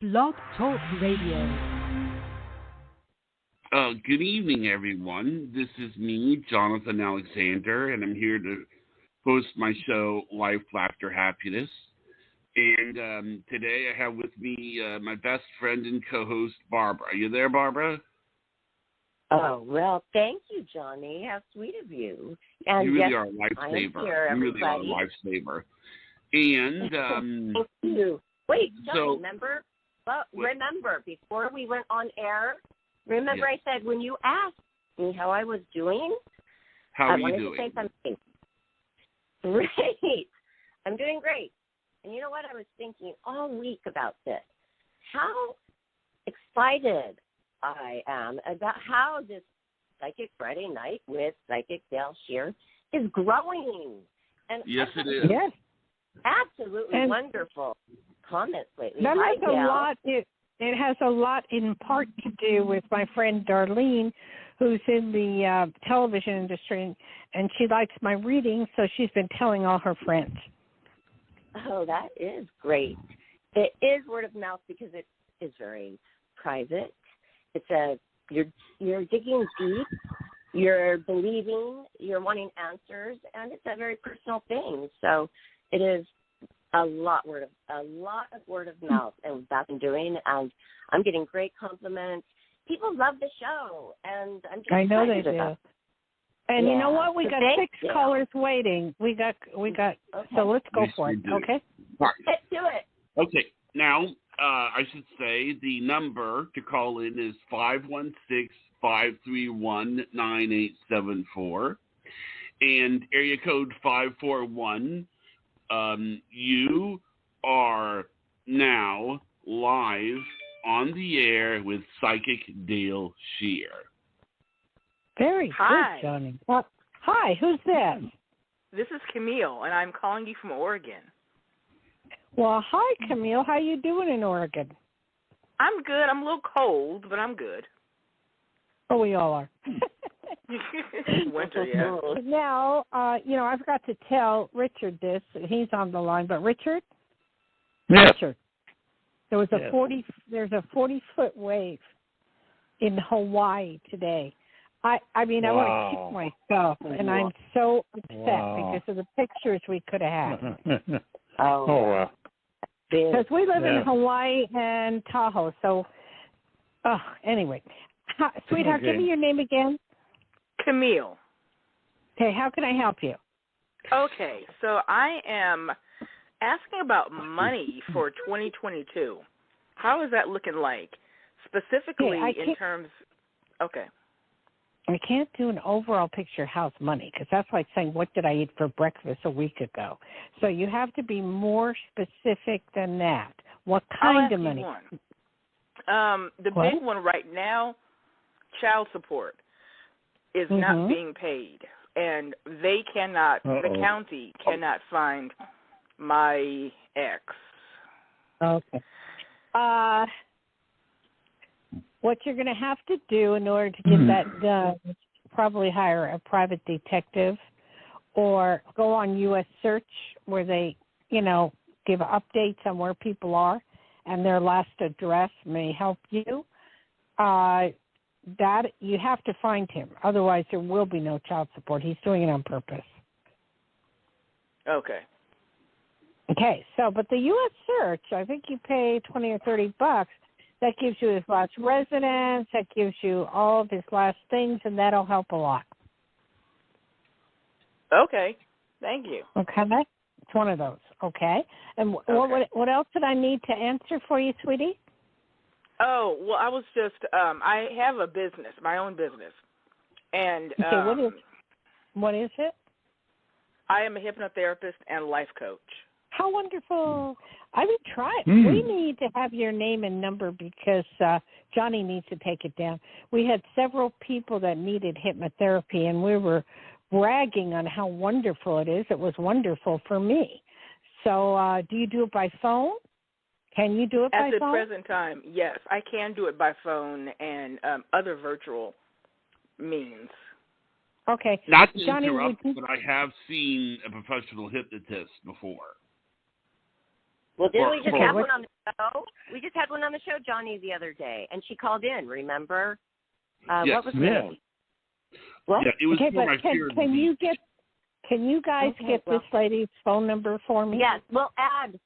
Blog Talk Radio. Good evening, everyone. This is me, Jonathan Alexander, and I'm here to host my show, Life, Laughter, Happiness. And today I have with me my best friend and co-host, Barbara. Are you there, Barbara? Oh, well, thank you, Johnny. How sweet of you. And you really yes, are a lifesaver. Here, you really are a lifesaver. And thank you. Wait, Johnny, so, remember, before we went on air, remember yes. I said when you asked me how I was doing, how are I you wanted doing? to say something. Great. I'm doing great. And you know what? I was thinking all week about this. How excited I am about how this Psychic Friday night with Psychic Dayle Schear is growing. And yes, it is. Yes. Absolutely and wonderful comments lately. That Hi, has a Dayle. lot. It has a lot in part to do with my friend Darlene, who's in the television industry, and she likes my reading, so she's been telling all her friends. Oh, that is great. It is word of mouth because it is very private. It's you're digging deep, you're believing, you're wanting answers, and it's a very personal thing. So it is a lot of word of mouth, and that's what I'm doing, and I'm getting great compliments. People love the show, and I'm just I know they excited do. about it. And Yeah. you know what? We So got thank 6 you. callers waiting. We got. Okay. So let's go Yes, for we it. do. Okay. All right. Let's do it. Okay, now I should say the number to call in is 516-531-9874 and area code 541. You are now live on the air with Psychic Dayle Schear. Very Hi. good, Johnny. Hi. Who's this? This is Camille, and I'm calling you from Oregon. Well, hi, Camille. How you doing in Oregon? I'm good. I'm a little cold, but I'm good. Oh, we all are. Winter, yeah. Now, I forgot to tell Richard this. He's on the line, but Richard? Yes. Richard, there's a 40-foot wave in Hawaii today. I want to kick myself, and I'm so upset because of the pictures we could have had. Wow. Because we live in Hawaii and Tahoe, so anyway. Sweetheart, give me your name again. Camille. Okay, how can I help you? Okay, so I am asking about money for 2022. How is that looking like? Specifically in terms... Okay. I can't do an overall picture of house money because that's like saying, what did I eat for breakfast a week ago? So you have to be more specific than that. What kind of money? The big one right now, child support, is not being paid. And they cannot, the county cannot find my ex. Okay. What you're going to have to do in order to get that done is probably hire a private detective or go on U.S. Search where they, give updates on where people are and their last address may help you. That you have to find him. Otherwise, there will be no child support. He's doing it on purpose. Okay. Okay. So, but the U.S. Search, I think you pay $20 or $30. That gives you his last residence. That gives you all of his last things, and that'll help a lot. Okay. Thank you. Okay. It's one of those. Okay. And what else did I need to answer for you, sweetie? Oh, well, I was just, I have a business, my own business. And what is it? I am a hypnotherapist and life coach. How wonderful. I would try it. We need to have your name and number because Johnny needs to take it down. We had several people that needed hypnotherapy, and we were bragging on how wonderful it is. It was wonderful for me. So do you do it by phone? Can you do it by phone? At the present time, yes. I can do it by phone and other virtual means. Okay. Not to Johnny, interrupt, but I have seen a professional hypnotist before. Well, didn't we just have one on the show. We just had one on the show, Johnny, the other day, and she called in. Remember? Yes. What was her name? What? Yeah, it was Okay, for but my Schear can you disease. can you guys get this lady's phone number for me? Yes, we'll add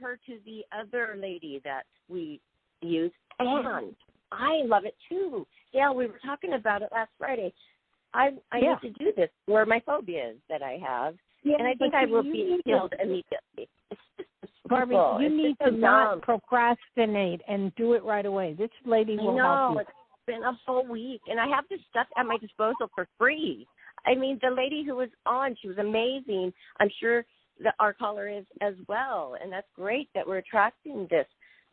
her to the other lady that we use, and I love it too. Dayle, we were talking about it last Friday. I need to do this for my phobias that I have, and I think I will be healed immediately. It's just Barbie, you need to not procrastinate and do it right away. This lady will help you. It's been a whole week, and I have this stuff at my disposal for free. I mean, the lady who was on, she was amazing. I'm sure that our caller is as well, and that's great that we're attracting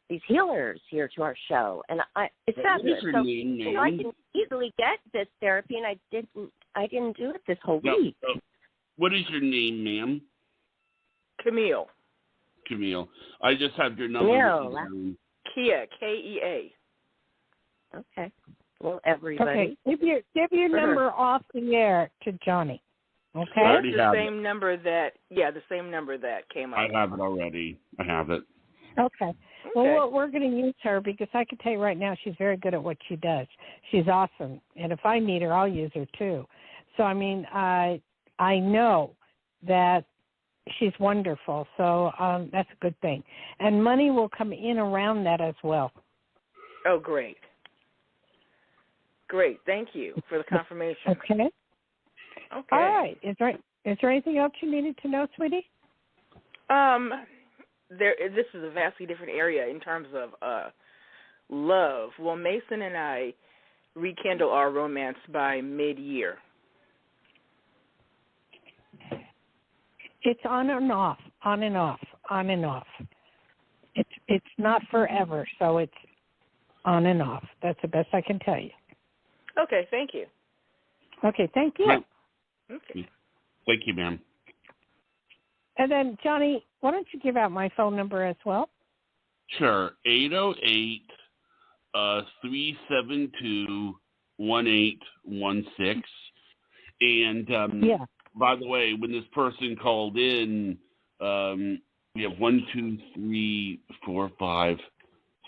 these healers here to our show, and it's fabulous. So, I can easily get this therapy, and I didn't do it this whole week. What is your name, ma'am? Camille. I just have your number. Kia, Kea. Okay. Well, everybody. Okay. Give your number off the air to Johnny. Okay. The same number that came up. I have it already. I have it. Okay. Well, we're going to use her because I can tell you right now she's very good at what she does. She's awesome. And if I need her, I'll use her too. So, I mean, I know that she's wonderful. So that's a good thing. And money will come in around that as well. Oh, great. Great. Thank you for the confirmation. Okay. All right. Is there anything else you needed to know, sweetie? This is a vastly different area in terms of love. Will Mason and I rekindle our romance by mid-year? It's on and off, on and off, on and off. It's not forever, so it's on and off. That's the best I can tell you. Okay, thank you. Okay, thank you. Okay. Thank you, ma'am. And then, Johnny, why don't you give out my phone number as well? Sure. 808-372-1816. And by the way, when this person called in, we have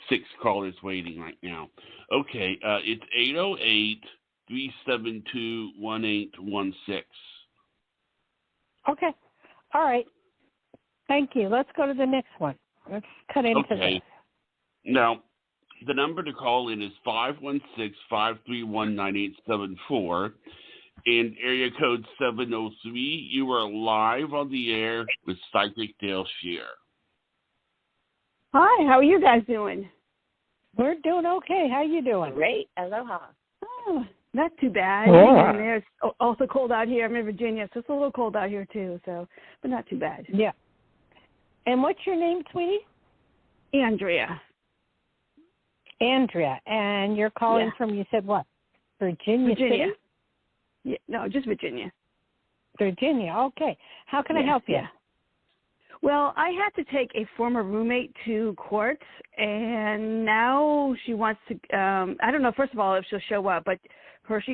6 callers waiting right now. Okay, it's 808-372-1816. Okay. All right. Thank you. Let's go to the next one. Let's cut into this. Now, the number to call in is 516-531-9874 and area code 703. You are live on the air with Psychic Dayle Schear. Hi, how are you guys doing? We're doing okay. How you doing? Great. Aloha. Oh, not too bad. And it's also cold out here. I'm in Virginia, so it's a little cold out here too. So, but not too bad. Yeah. And what's your name, sweetie? Andrea. And you're calling from, you said what? Virginia City? Yeah, no, just Virginia. Virginia, okay. How can I help you? Yeah. Well, I had to take a former roommate to court, and now she wants to, I don't know, first of all, if she'll show up, but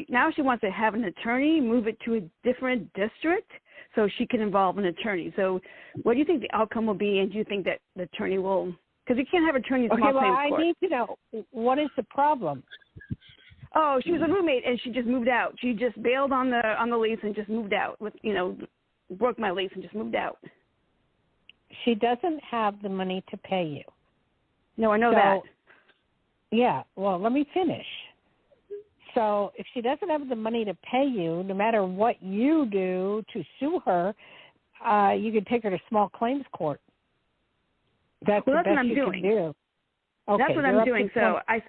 now she wants to have an attorney move it to a different district so she can involve an attorney. So what do you think the outcome will be, and do you think that the attorney will, because you can't have attorneys in small claims court. I need to know, what is the problem? Oh, she was a roommate, and she just moved out. She just bailed on the lease and just moved out, broke my lease and just moved out. She doesn't have the money to pay you. No, I know that. Yeah, well, let me finish. So if she doesn't have the money to pay you, no matter what you do to sue her, you can take her to small claims court. That's the best what I'm you doing. Can do. Okay, that's what I'm doing. So I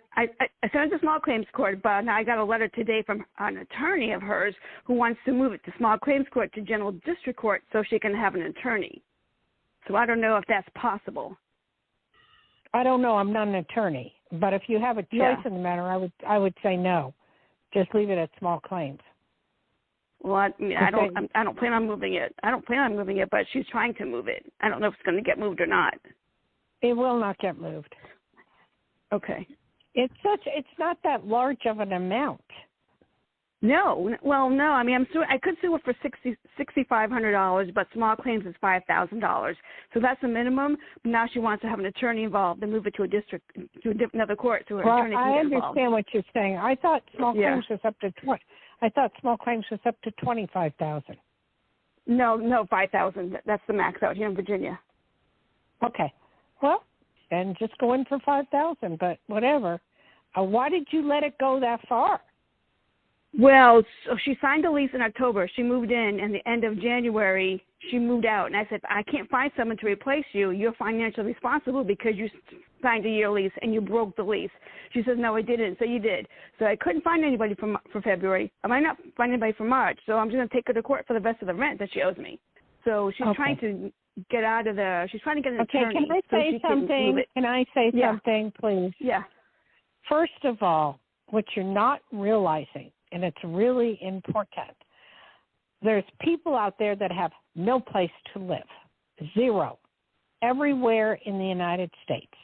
sent it to small claims court, but now I got a letter today from an attorney of hers who wants to move it to small claims court to general district court so she can have an attorney. So I don't know if that's possible. I don't know. I'm not an attorney, but if you have a choice in the matter, I would say no. Just leave it at small claims. Well, I don't plan on moving it. But she's trying to move it. I don't know if it's going to get moved or not. It will not get moved. Okay. It's not that large of an amount. No. Well, no. I mean, I could sue her for $6,500, but small claims is $5,000. So that's the minimum. But now she wants to have an attorney involved and move it to another court so her attorney can get involved. I understand what you're saying. I thought small claims was up to $25,000. No, $5,000. That's the max out here in Virginia. Okay. Well, then just go in for $5,000. But whatever. Why did you let it go that far? Well, so she signed a lease in October. She moved in, and the end of January, she moved out. And I said, I can't find someone to replace you. You're financially responsible because you signed a year lease and you broke the lease. She says, no, I didn't. So you did. So I couldn't find anybody for February. I might not find anybody for March. So I'm just going to take her to court for the rest of the rent that she owes me. So she's trying to get out of she's trying to get an attorney. Can I say something? Can I say something, please? Yeah. First of all, what you're not realizing, and it's really important, there's people out there that have no place to live, zero, everywhere in the United States.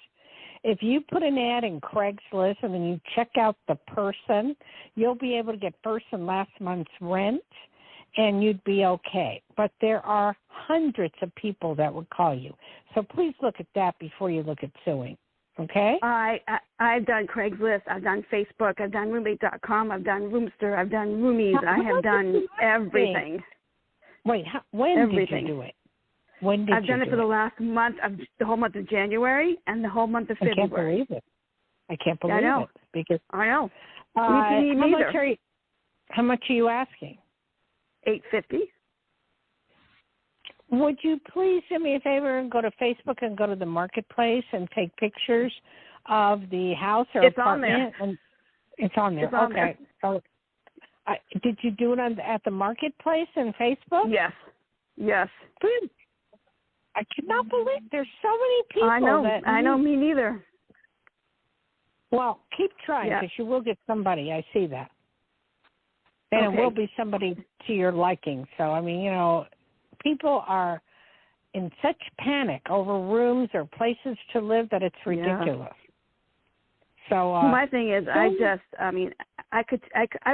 If you put an ad in Craigslist and then you check out the person, you'll be able to get first and last month's rent, and you'd be okay. But there are hundreds of people that would call you. So please look at that before you look at suing. Okay. I've done Craigslist. I've done Facebook. I've done Roommate.com. I've done Roomster. I've done Roomies. I have done everything. Wait, when did you do it? When did I've done it for the last month of the whole month of January and the whole month of February. I can't believe it. I can't believe it because I know. How much are you asking? $850. Would you please do me a favor and go to Facebook and go to the marketplace and take pictures of the house or apartment? It's on there. Okay. So, did you do it at the marketplace and Facebook? Yes. Good. I cannot believe there's so many people. I know. Me neither. Well, keep trying because you will get somebody. I see that. And it will be somebody to your liking. So, I mean, people are in such panic over rooms or places to live that it's ridiculous. So my thing is, I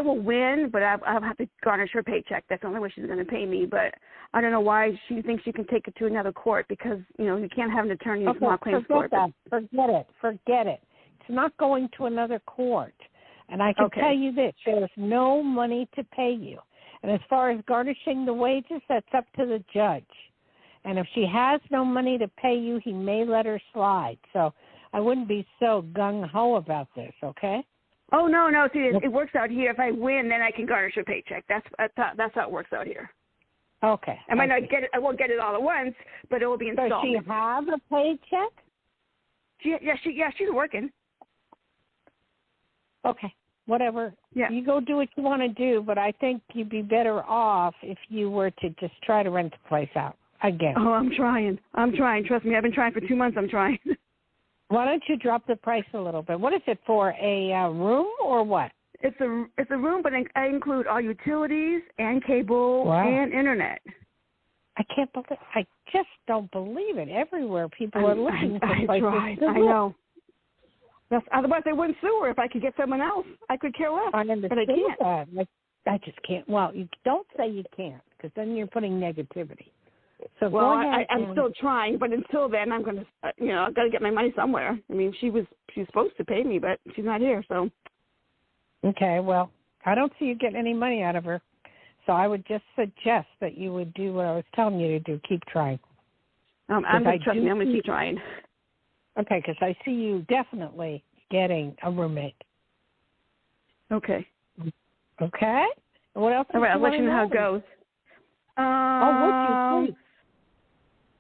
will win, but I'll have to garnish her paycheck. That's the only way she's going to pay me. But I don't know why she thinks she can take it to another court because you can't have an attorney in small claims court. Forget it. It's not going to another court. And I can tell you this: there's no money to pay you. And as far as garnishing the wages, that's up to the judge. And if she has no money to pay you, he may let her slide. So I wouldn't be so gung-ho about this, okay? Oh, no. See, it works out here. If I win, then I can garnish her paycheck. That's how it works out here. Okay. I might not get it. I won't get it all at once, but it will be installed. Does she have a paycheck? She's working. Okay. Whatever. Yeah. You go do what you want to do, but I think you'd be better off if you were to just try to rent the place out again. Oh, I'm trying. Trust me, I've been trying for 2 months. I'm trying. Why don't you drop the price a little bit? What is it for, a room or what? It's a room, but I include all utilities and cable and internet. I just don't believe it. Everywhere people are looking for places to live. I know. Otherwise, I wouldn't sue her if I could get someone else. I could care less, but I can't. I just can't. Well, you don't say you can't, because then you're putting negativity. So I'm still trying, but until then, I'm going to, I've got to get my money somewhere. I mean, she's supposed to pay me, but she's not here, so. Okay, well, I don't see you getting any money out of her, so I would just suggest that you would do what I was telling you to do. Keep trying. Trust me, I'm going to keep trying. Okay, because I see you definitely getting a roommate. Okay. Okay? What else? All right, I'll let you know how it goes. Would you please?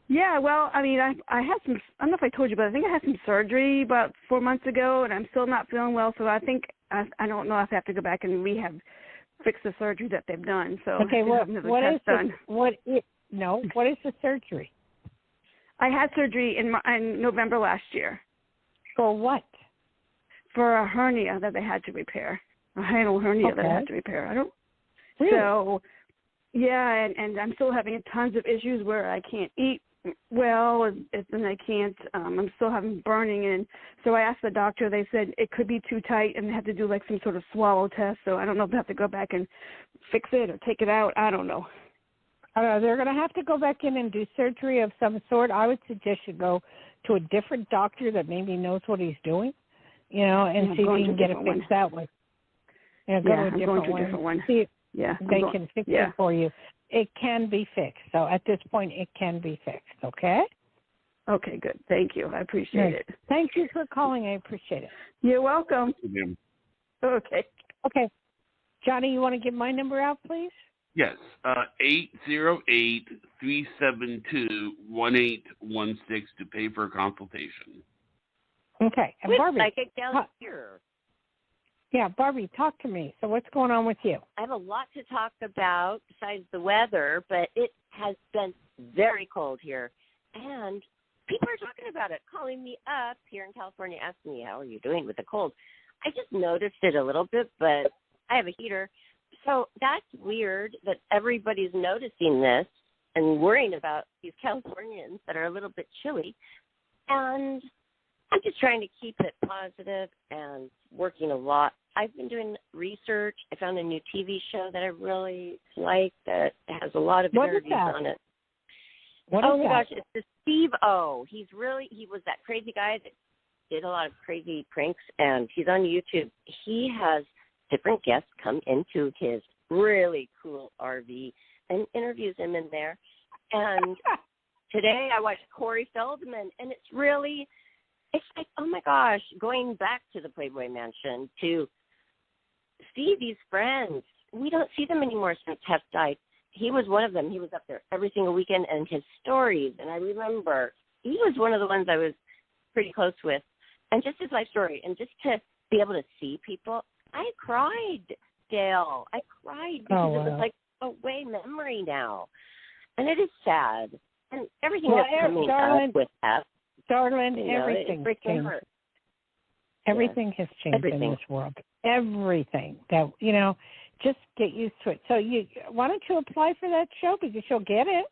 Yeah, well, I mean, I had some, I don't know if I told you, but I think I had some surgery about 4 months ago, and I'm still not feeling well, so I think, I don't know if I have to go back and fix the surgery that they've done. So okay, what is the surgery? I had surgery in November last year. For what? For a hernia that they had to repair. A hiatal hernia that I had to repair. Really? So, yeah, and I'm still having tons of issues where I can't eat well, and I can't. I'm still having burning, and so I asked the doctor. They said it could be too tight, and they have to do like some sort of swallow test. So I don't know if they have to go back and fix it or take it out. I don't know. They're going to have to go back in and do surgery of some sort. I would suggest you go to a different doctor that maybe knows what he's doing, and see if you can get it fixed that way. Yeah, go to a different one. See if they can fix it for you. It can be fixed. So at this point, it can be fixed, okay? Okay, good. Thank you. I appreciate it. Thank you for calling. I appreciate it. You're welcome. Okay. Okay. Johnny, you want to give my number out, please? Yes, 808-372-1816 to pay for a consultation. Okay. And With Barbie, Psychic Dayle here. Yeah, Barbie, talk to me. So what's going on with you? I have a lot to talk about besides the weather, but it has been very cold here. And people are talking about it, calling me up here in California, asking me, how are you doing with the cold? I just noticed it a little bit, but I have a heater. So that's weird that everybody's noticing this and worrying about these Californians that are a little bit chilly. And I'm just trying to keep it positive and working a lot. I've been doing research. I found a new TV show that I really like that has a lot of interviews on it. What oh is my that? gosh, it's the Steve O. He was that crazy guy that did a lot of crazy pranks, and he's on YouTube. He has different guests come into his really cool RV and interviews him in there. And today I watched Corey Feldman, and it's like, oh my gosh, going back to the Playboy Mansion to Stevie's friends. We don't see them anymore since Hef died. He was one of them. He was up there every single weekend, and his stories, and I remember he was one of the ones I was pretty close with. And just his life story, and just to be able to see people, I cried, Dayle. I cried because it was like a way memory now. And it is sad. And everything that's coming up with Hef. Darling, everything changed. Everything has changed in this world. Everything that just get used to it. So why don't you apply for that show because you'll get it?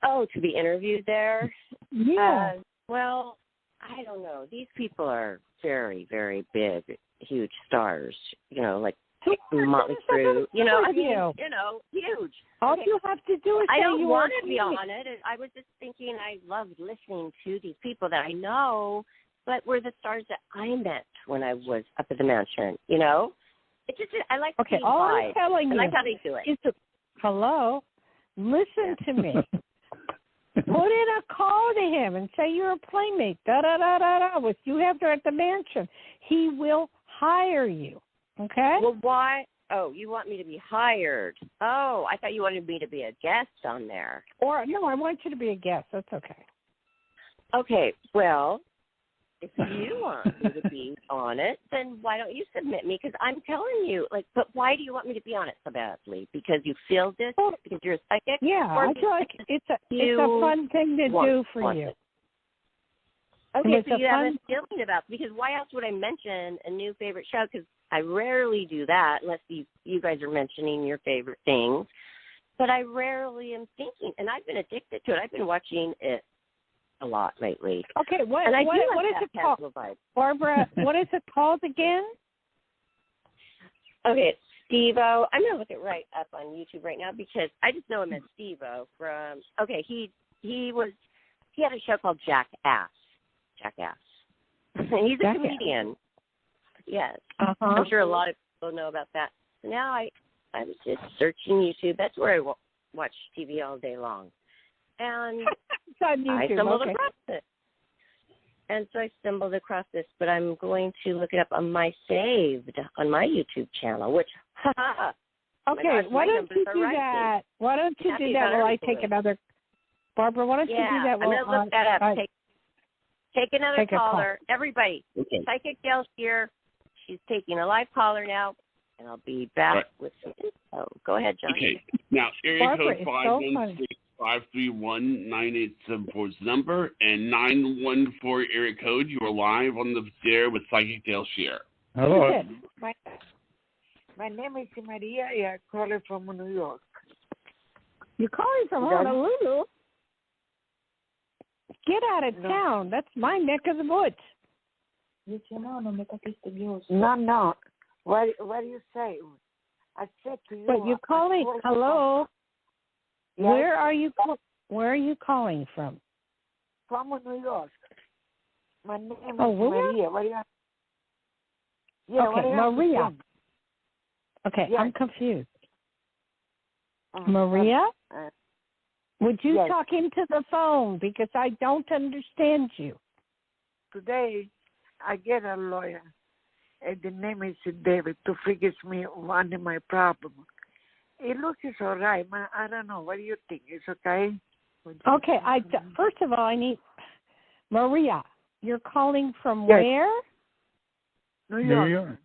Oh, to be interviewed there? Yeah. Well, I don't know. These people are very, very big, huge stars. Like Motley Crue. Huge. All you have to do is I say don't you want to be on it. I was just thinking I loved listening to these people that I know, but were the stars that I met when I was up at the mansion. It just I like okay. All I'm telling you, I like how they do it. Hello, listen to me. Put in a call to him and say you're a playmate. With you have her at the mansion, he will hire you. Okay. Well, why? Oh, you want me to be hired? Oh, I thought you wanted me to be a guest on there. Or no, I want you to be a guest. That's okay. Okay. Well, if you want me to be on it, then why don't you submit me? Because I'm telling you, but why do you want me to be on it so badly? Because you feel this? Because you're a psychic? Yeah, I feel like it's a fun thing to do for you. Okay, so you have a feeling about because why else would I mention a new favorite show? Because I rarely do that unless you guys are mentioning your favorite things. But I rarely am thinking, and I've been addicted to it. I've been watching it a lot lately. Okay, what is it called? Barbara, what is it called again? Okay, it's Steve-O. I'm going to look it right up on YouTube right now because I just know him as Steve-O from, he had a show called Jackass. And he's a comedian. Yes. Uh-huh. I'm sure a lot of people know about that. So now I was just searching YouTube. That's where I watch TV all day long. And it's on YouTube. I stumbled across it. And so I stumbled across this, but I'm going to look it up on my saved, on my YouTube channel, which, okay, why don't you do that? Why don't you do that while I take another, Barbara, why don't you do that while I'm going to look that up. Take another caller. Everybody, okay. Psychic Dayle Schear. She's taking a live caller now, and I'll be back with some info. Go ahead, Johnny. Okay. Now, area code 516-531-9874 is the number, and 914 area code. You are live on the air with Psychic Dayle Schear. Hello. My name is Maria. I call from New York. You're calling from Honolulu? Get out of town. That's my neck of the woods. No. What do you say? I said to you. But you're calling. Hello. Yes? Where are you calling from? From New York. My name is where? Maria. What do you? Okay, Maria. Okay, yes. I'm confused. Maria? Would you talk into the phone because I don't understand you? Today, I get a lawyer, and the name is David, to figure me one of my problems. It looks all right, but I don't know. What do you think? It's okay? Okay, first of all, I need Maria. You're calling from where? New York.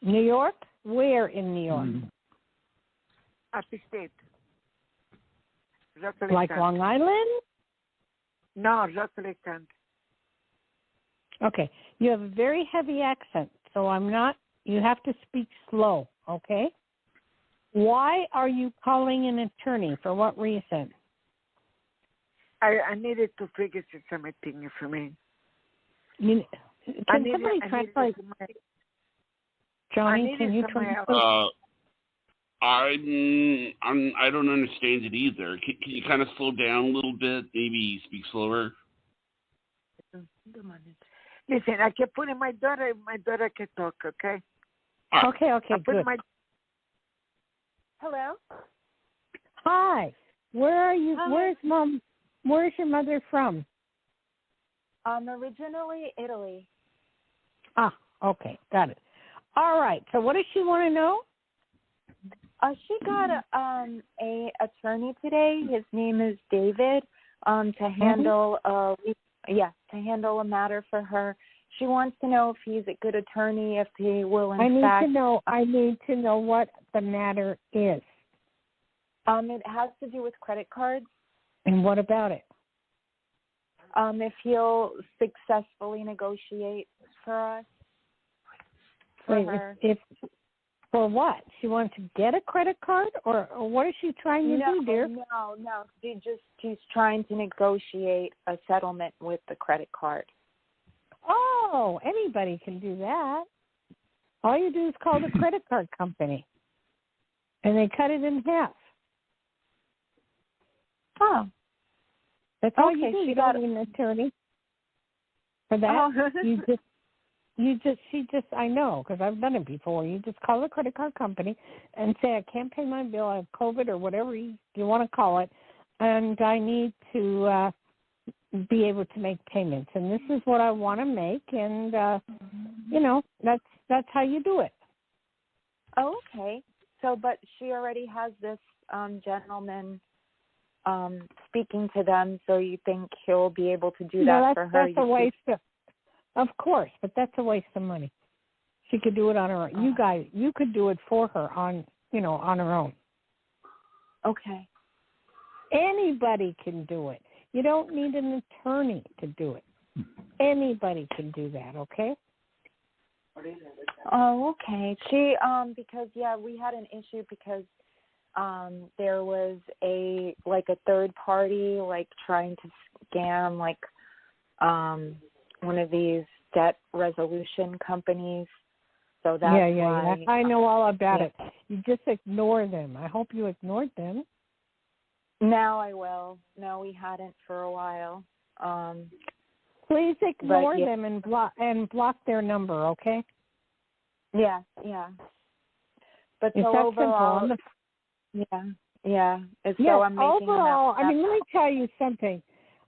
New York? Where in New York? Upstate. Like Long Island? No, Rockland County. Okay. You have a very heavy accent, so you have to speak slow, okay? Why are you calling an attorney? For what reason? I needed to figure something for me. Can somebody translate? Johnny, can you translate? I don't understand it either. Can you kind of slow down a little bit? Maybe speak slower. Listen, I can put in my daughter. My daughter can talk. Okay. Okay. Good. Hello. Hi. Where are you? Hi. Where's Mom? Where's your mother from? Originally Italy. Okay, got it. All right. So, what does she want to know? She got a attorney today. His name is David. To handle to handle a matter for her. She wants to know if he's a good attorney, if he will I need to know what the matter is. It has to do with credit cards. And what about it? If he'll successfully negotiate for us. For what? She wants to get a credit card, or what is she trying to do, dear? No. She's trying to negotiate a settlement with the credit card. Oh, anybody can do that. All you do is call the credit card company, and they cut it in half. Oh. That's all you do. You don't need an attorney for that. I know, because I've done it before. You just call the credit card company and say, I can't pay my bill, I have COVID or whatever you want to call it, and I need to be able to make payments. And this is what I want to make, and, that's how you do it. Oh, okay. So, but she already has this gentleman speaking to them, so you think he'll be able to do that for her? That's a waste of course, but that's a waste of money. She could do it on her own. You could do it for her on her own. Okay. Anybody can do it. You don't need an attorney to do it. Anybody can do that, okay? Oh, okay. She because we had an issue because there was a third party trying to scam one of these debt resolution companies. So that's why I know all about it. You just ignore them. I hope you ignored them. Now I will. No, we hadn't for a while. Please ignore them and block their number, okay? Yeah. But it's so that overall, simple. So I'm making overall, let me tell you something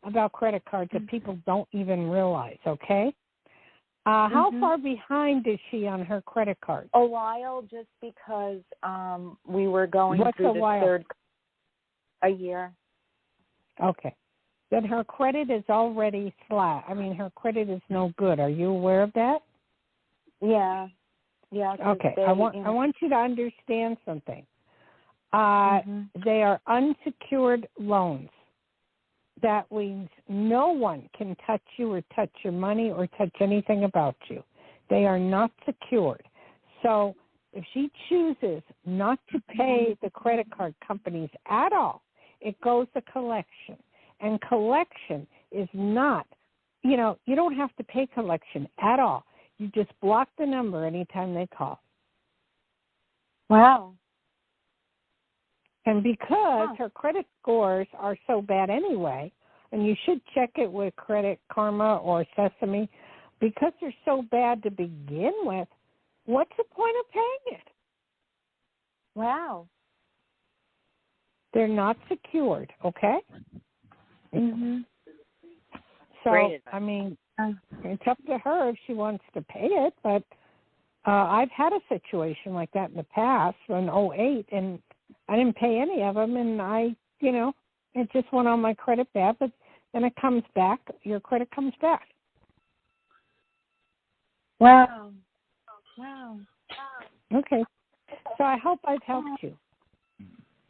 about credit cards that people don't even realize, okay? How far behind is she on her credit card? A while, just because we were going through a year. Okay. Then her credit is already flat. I mean, her credit is no good. Are you aware of that? Yeah. Okay. I want you to understand something. They are unsecured loans. That means no one can touch you or touch your money or touch anything about you. They are not secured. So if she chooses not to pay the credit card companies at all, it goes to collection. And collection is not, you don't have to pay collection at all. You just block the number anytime they call. Wow. And because her credit scores are so bad anyway, and you should check it with Credit Karma or Sesame, because they're so bad to begin with, what's the point of paying it? Wow. They're not secured, okay? Mhm. So, I mean, it's up to her if she wants to pay it, but I've had a situation like that in the past, in 2008, and I didn't pay any of them, and it just went on my credit bad, but then it comes back, your credit comes back. Wow. Wow. Okay. So I hope I've helped you.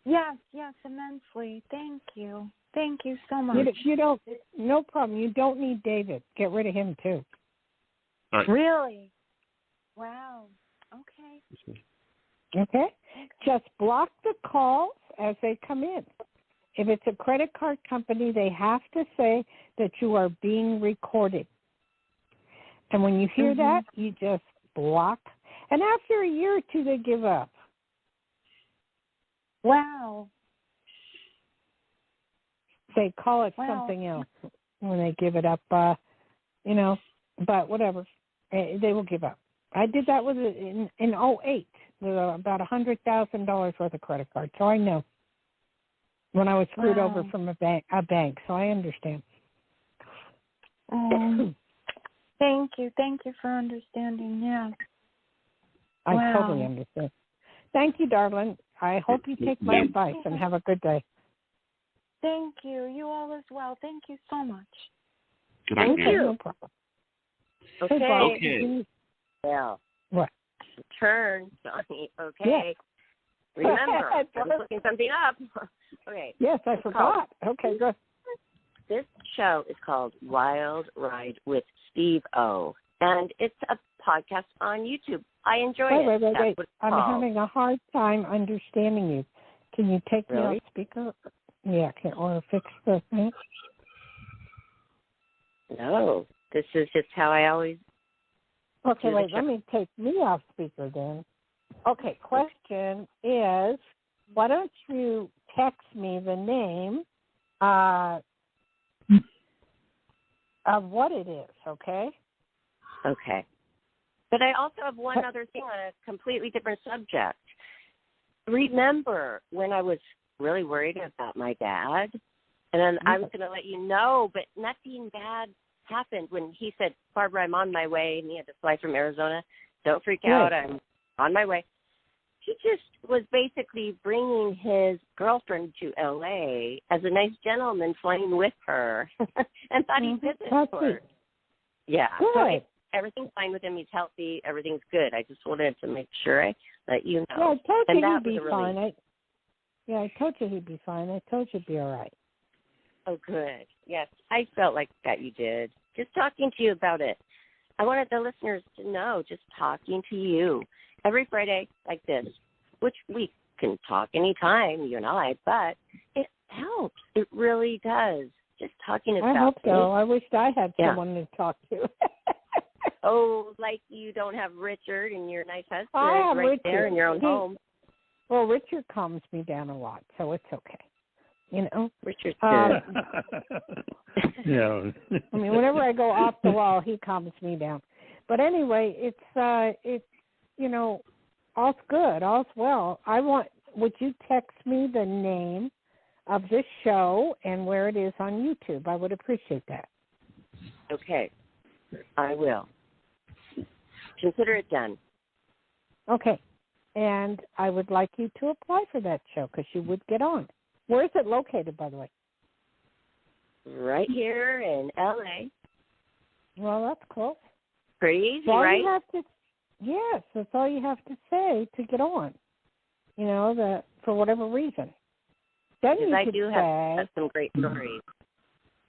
Yes, immensely. Thank you. Thank you so much. You don't, no problem. You don't need David. Get rid of him too. All right. Really? Wow. Okay. Okay? Just block the calls as they come in. If it's a credit card company, they have to say that you are being recorded. And when you hear that, you just block. And after a year or two, they give up. Wow. They call it something else when they give it up, but whatever. They will give up. I did that with in 2008 with about $100,000 worth of credit cards, so I know when I was screwed over from a bank, so I understand. Thank you for understanding. Yeah, I totally understand. Thank you, darling. I hope you take my advice and have a good day. Thank you. You all as well. Thank you so much. Thank you. No problem. Okay. Well, what? Turn, Johnny. Okay. Yeah. Remember, I was looking something up. Okay. Yes, I forgot. Okay, good. This show is called Wild Ride with Steve O, and it's a podcast on YouTube. I enjoy it. Wait. I'm having a hard time understanding you. Can you take me off speaker? Yeah, or fix the thing? No, this is just how I always. Okay, wait. Let me take me off speaker then. Okay. Question is, why don't you text me the name of what it is? Okay. Okay. But I also have one other thing on a completely different subject. Remember when I was really worried about my dad? And then I was going to let you know, but nothing bad happened when he said, Barbara, I'm on my way, and he had to fly from Arizona. Don't freak out. I'm on my way. He just was basically bringing his girlfriend to L.A. as a nice gentleman flying with her and thought he did this for her. Yeah. Good. So everything's fine with him. He's healthy. Everything's good. I just wanted to make sure I let you know. Yeah, I told you and he'd be fine. I told you he'd be fine. I told you he'd be all right. Oh, good. Yes, I felt like that you did. Just talking to you about it. I wanted the listeners to know, just talking to you every Friday like this, which we can talk anytime, you and I, but it helps. It really does. Just talking about I hope so. I wished I had someone to talk to. Oh, like you don't have Richard and your nice husband right Richard. There in your own home. Well, Richard calms me down a lot, so it's okay. Richard's good. Yeah. I mean, whenever I go off the wall, he calms me down. But anyway, it's all's good, all's well. Would you text me the name of this show and where it is on YouTube? I would appreciate that. Okay, I will. Consider it done. Okay, and I would like you to apply for that show because you would get on. Where is it located, by the way? Right here in L.A. Well, that's close. Pretty easy, right? Yes, that's all you have to say to get on. For whatever reason. Then because I do have some great stories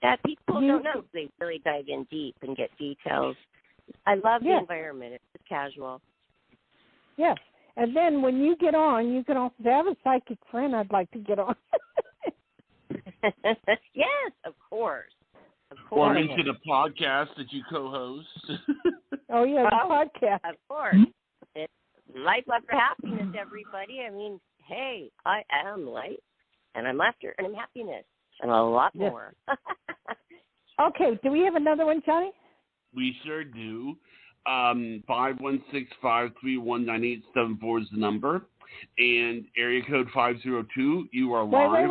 that people don't know. They really dive in deep and get details. I love the environment. It's just casual. Yes, And then when you get on, you can also have a psychic friend I'd like to get on. Yes, of course. Of Or course. into the podcast that you co-host. Oh, yeah, the podcast. Of course. It's life, laughter, happiness, everybody. I mean, hey, I am light, and I'm laughter, and I'm happiness, and a lot more. Okay, do we have another one, Johnny? We sure do. 516-531-9874 is the number. And area code 502, you are live.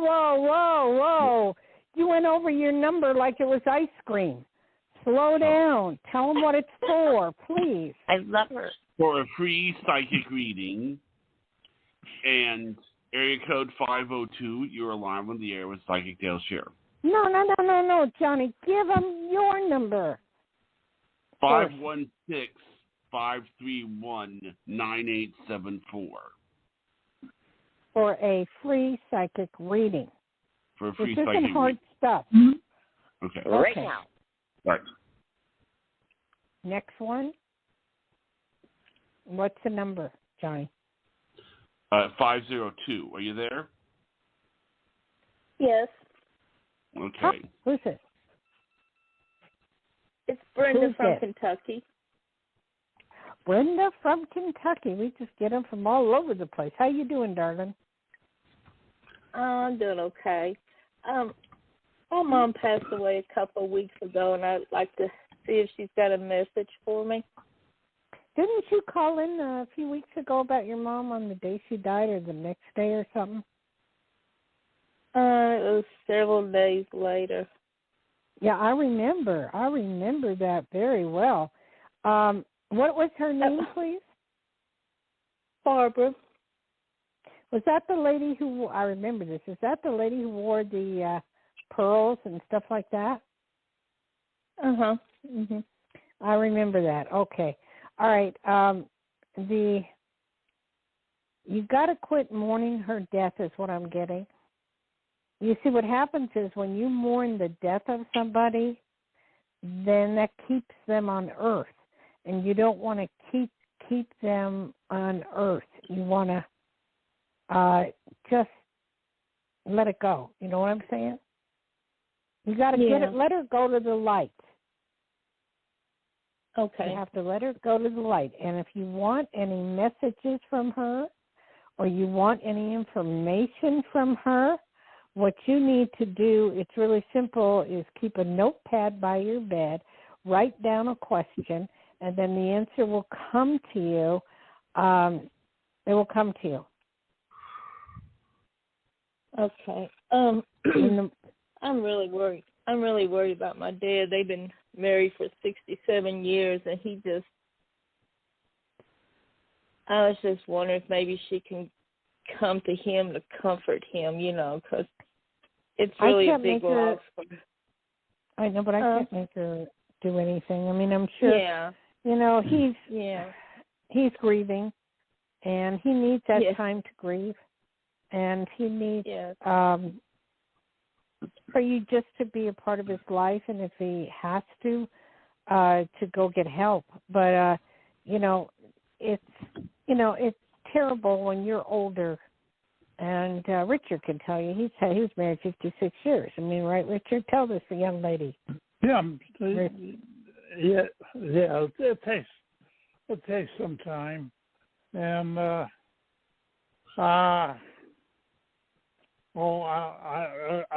Whoa. You went over your number like it was ice cream. Slow down. Tell them what it's for, please. I love her. For a free psychic reading. And area code 502, you are live on the air with Psychic Dayle Schear. No, Johnny. Give them your number. 516-531-9874. For a free psychic reading. For a free this psychic isn't hard reading. stuff. Okay. Right now. Right. Next one. What's the number, Johnny? 502. Are you there? Yes. Okay. Who's this? It's Brenda Who's from this? Kentucky. Brenda from Kentucky. We just get them from all over the place. How you doing, darling? I'm doing okay. My mom passed away a couple of weeks ago, and I'd like to see if she's got a message for me. Didn't you call in a few weeks ago about your mom on the day she died or the next day or something? It was several days later. Yeah, I remember that very well. What was her name, please? Barbara. Was that the lady who, I remember this, is that the lady who wore the pearls and stuff like that? Uh-huh. Mm-hmm. I remember that. Okay. All right. You got to quit mourning her death is what I'm getting. You see, what happens is when you mourn the death of somebody, then that keeps them on earth. And you don't want to keep them on earth. You want to just let it go. You know what I'm saying? You got to get it. Let her go to the light. Okay. You have to let her go to the light. And if you want any messages from her or you want any information from her, what you need to do, it's really simple, is keep a notepad by your bed, write down a question, and then the answer will come to you. It will come to you. Okay. I'm really worried. I'm really worried about my dad. They've been married for 67 years, and I was just wondering if maybe she can come to him to comfort him, because it's really a big loss. I know, but I can't make her do anything. I mean, I'm sure, he's grieving, and he needs that time to grieve, and he needs for you just to be a part of his life, and if he has to go get help. But, it's terrible when you're older. And Richard can tell you, he was married 56 years. I mean, right, Richard? Tell this the young lady. Yeah, it takes some time, and I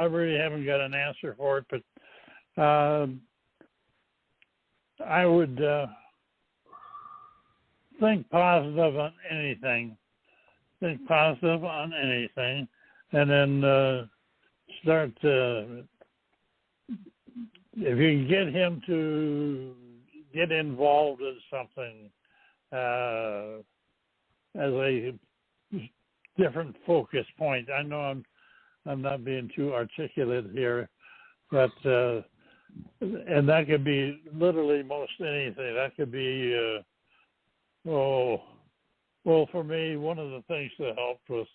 really haven't got an answer for it, but I would think positive on anything. Think positive on anything, and then start if you can get him to get involved in something as a different focus point. I know I'm not being too articulate here, but and that could be literally most anything. That could be well, for me, one of the things that helped was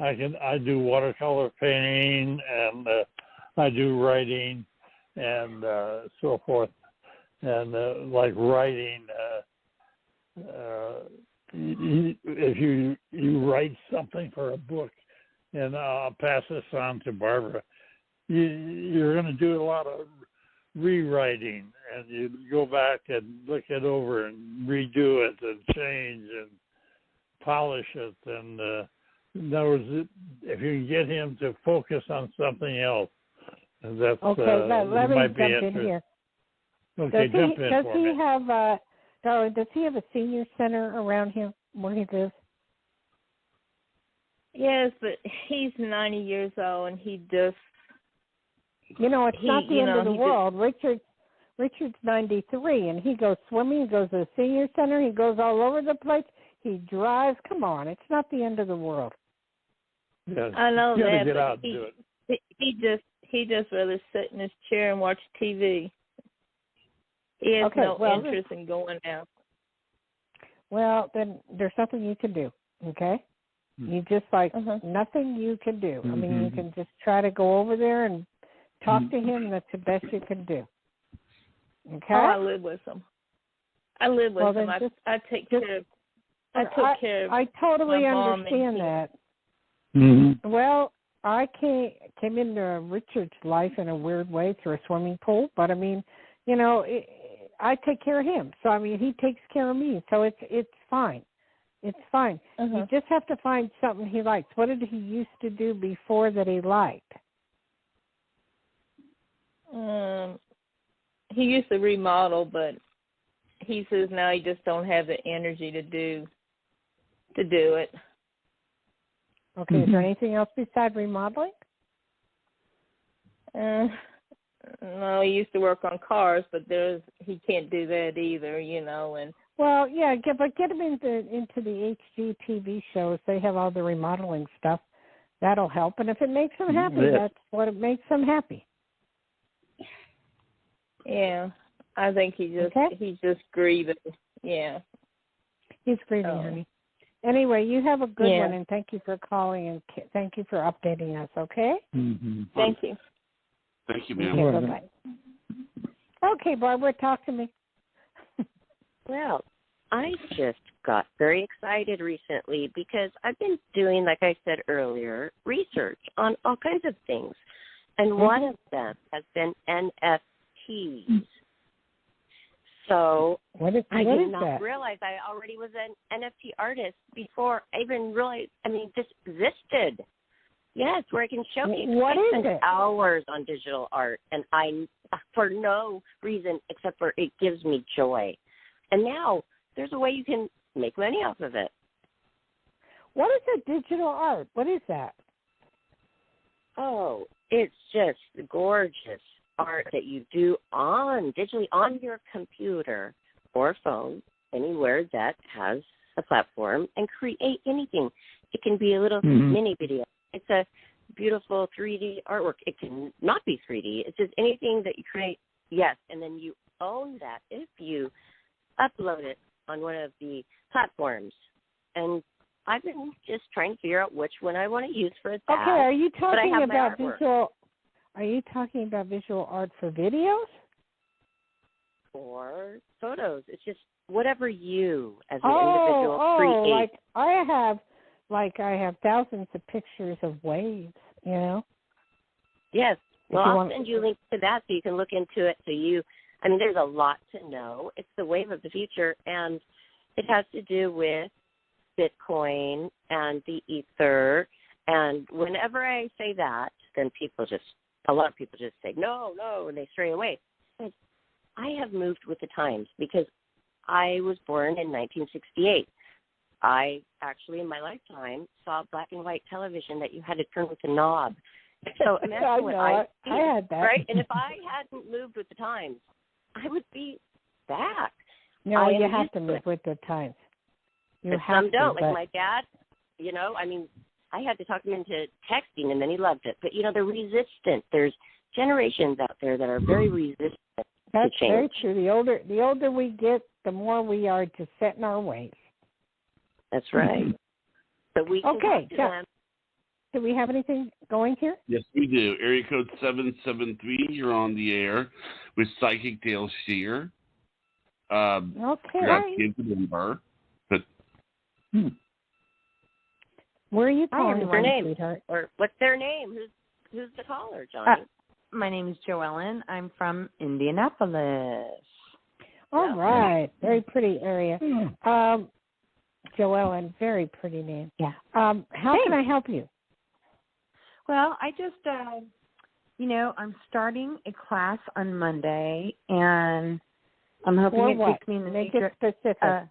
I do watercolor painting, and I do writing and so forth, and like writing if you write something for a book, and I'll pass this on to Barbara, you're going to do a lot of rewriting, and you go back and look it over and redo it and change and polish it. And in other words, if you can get him to focus on something else, that's okay. Let me might jump be in here. Okay, jump in does for he me. have Darla, does he have a senior center around him where he lives? Yes, but he's 90 years old, and he just... You know, it's not the end of the world. Richard's 93, and he goes swimming, he goes to the senior center, he goes all over the place, he drives. Come on, it's not the end of the world. Yeah, I know that, get but out and do it. he just rather sit in his chair and watch TV. He has interest in going out. Well, then there's nothing you can do, okay? You just nothing you can do. I mean, you can just try to go over there and talk to him. That's the best you can do. Okay? Oh, I live with him. I take care of. I took care of. I totally my mom understand that. Well, I came into Richard's life in a weird way through a swimming pool, but I mean, you know, I take care of him. So I mean, he takes care of me. So it's fine. It's fine. You just have to find something he likes. What did he used to do before that he liked? He used to remodel, but he says now he just don't have the energy to do it. Okay, is there anything else besides remodeling? No, he used to work on cars, but he can't do that either, you know. And well, yeah, but get him into the HGTV shows. They have all the remodeling stuff. That'll help, and if it makes him happy, that's what it makes him happy. Yeah, I think he's just grieving. Yeah, he's grieving, honey. Anyway, you have a good one, and thank you for calling, and thank you for updating us, okay? Thank you. Thank you, ma'am. Okay, bye-bye. Okay, Barbara, talk to me. Well, I just got very excited recently because I've been doing, like I said earlier, research on all kinds of things. And one of them has been NFTs. So I did not realize I already was an NFT artist before I even realized, this existed. Yes, where I can show you. What I is spend it? hours on digital art, and for no reason except for it gives me joy. And now there's a way you can make money off of it. What is a digital art? What is that? Oh, it's just gorgeous art that you do digitally on your computer or phone, anywhere that has a platform, and create anything. It can be a little mini video. It's a beautiful 3D artwork. It can not be 3D. It's just anything that you create, yes, and then you own that if you upload it on one of the platforms. And I've been just trying to figure out which one I want to use for that. Okay, are you talking about visual? Are you talking about visual art for videos or photos? It's just whatever you, as an individual, create. I have thousands of pictures of waves. You know. Yes. Well, I'll send you a link to that so you can look into it. There's a lot to know. It's the wave of the future, and it has to do with Bitcoin and the Ether. And whenever I say that, then a lot of people just say, no, and they stray away. But I have moved with the times because I was born in 1968. I actually, in my lifetime, saw black and white television that you had to turn with a knob. So imagine what I had that. Right? And if I hadn't moved with the times, I would be back. No, you have to move with the times. Some don't. Like my dad, I had to talk him into texting, and then he loved it. But, they're resistant. There's generations out there that are very resistant to change. That's very true. The older we get, the more we are to set in our ways. That's right. So we can talk to them. Do we have anything going here? Yes, we do. Area code 773, you're on the air with Psychic Dayle Schear. Okay. Forgot to give the number, but Where are you calling What's their name? sweetheart? Or what's their name? Who's the caller, Johnny? My name is Joellen. I'm from Indianapolis. All right. Very pretty area. Joellen, very pretty name. Yeah. How can I help you? Well, I just, I'm starting a class on Monday, and I'm hoping it takes me in the Make it specific.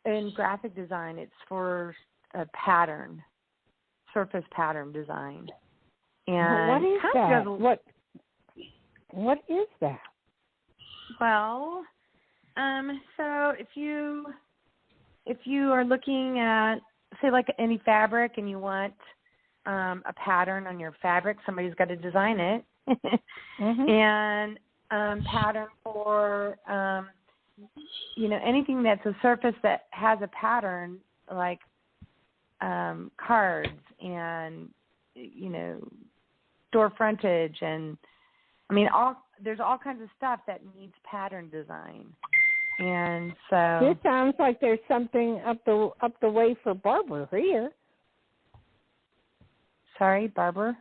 In graphic design. It's for a pattern, surface pattern design. And what is that? What is that? Well, so if you are looking at, say, like any fabric, and you want a pattern on your fabric, somebody's got to design it. And pattern for anything that's a surface that has a pattern, like cards and door frontage, and there's all kinds of stuff that needs pattern design. And so this sounds like there's something up the way for Barbara here. Sorry, Barbara.